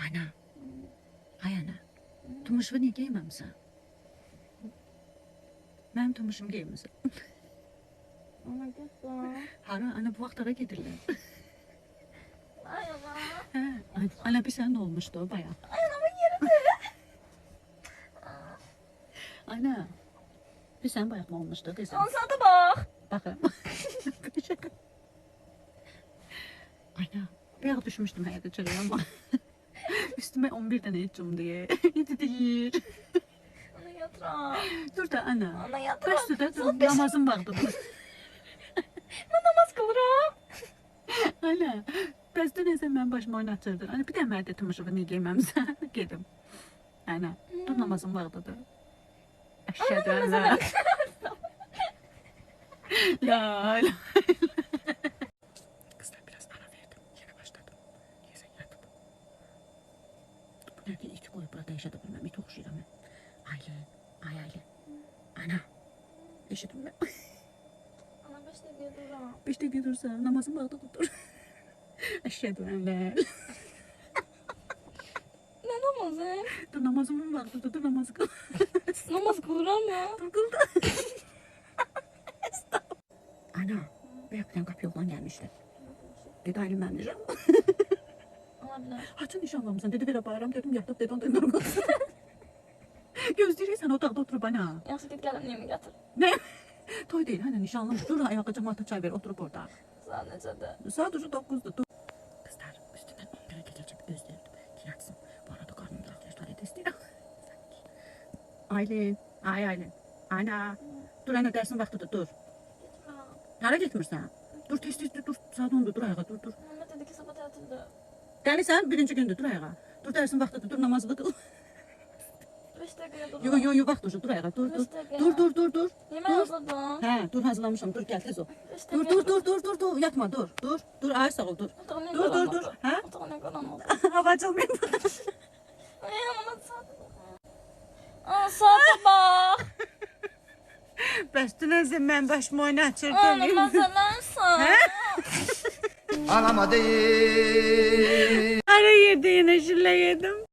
Ana. Ay ana. Tumuşumu niye giyməmsən? Mənim tumuşumu giyməsən. Ana götür. Hara, ana bu vaxtlara gedirlər. Ay ana. Hə, ana bir sən olmuşdu o bayağı. Ay anamın yeridir. Ana, bir sən bayağı mı olmuşdu qızım? Al sana da bak. Baxın. Ana, bayağı düşmüşdüm həyata çörəyə ama. Üstüme 11 tane etcim diye. Yedi değil. Ana yatır. Dur da ana. Ana yatır. Bəsdir də, dur, namazım vardı bu. Ben namaz kılırım. Ana, bəsdir nəsə mən başıma oynatırdın. Ana, bir də mənə tumuşumu niyə giyməmsən? Gedim. Ana, dur namazım vardı da. Əşhədü ən la. La la. Kızlar biraz ara verdim. Yine başladım. Neyse yatıp. Bu nerede iki koyup burada yaşadı bilmem. İti okşuyla ben. Aile. Ay aile. Ana. Yaşadım ben. Ana 5 dakika duram. 5 dakika dursa namazım vardı dur. Əşhədü ən la. Ne namazı? Dur namazım vardı dur namazı kıl. Namaz kılırım ya. Dur kıl da. Ana. Beyaktan kapı yoldan gelmişler. Dedi ailem ben diyeceğim. Olabilir. Haçın nişanlamısın dedi bir bağıram dedim yatıp dedi ondan durmaz. Gözleyecek sen otaqda oturup ana. Yaxşı git gəlin neyimi getir. Ne? Toy değil hani nişanlım. Dur ayağa cemaate çay ver oturup orada. Saat necədir? Saat ucu 9'du dur. Kızlar üstünden 11'e gelecek gözlerim. Kiratsın. Bu arada karnım biraz tuvalet istiyor. Aylin. Ay Aylin. Ana. Dur ana dersin vaktidir dur. Getmə. Hara gitmirsən? Dur tez tez dur. Saat 10'du dur ayağa dur dur. Mehmet dedi ki sabah tətildir. Dəlisən birinci gündür dur ayağa. Dur dersin vaktidir dur namazını kıl. 5 dakikaya duram. Yo vaxt dur ayağa dur dur. Beş dakika. Dur. Yemək Dur. hazırladım. He dur hazırlamışım dur gel tez ol. 5 Dur dakikaya dur yatma dur ay sağ ol dur. Otağın ne Dur karan dur. oldu? Ha? Otağın ne karan oldu? Hava açılmıyor. Ay anama saate bak. Aa saate bak. Bəstinəzim mən başımı oynatırdım. Anam hazırlansın. Anama değil. Ara yedi yine şile yedim.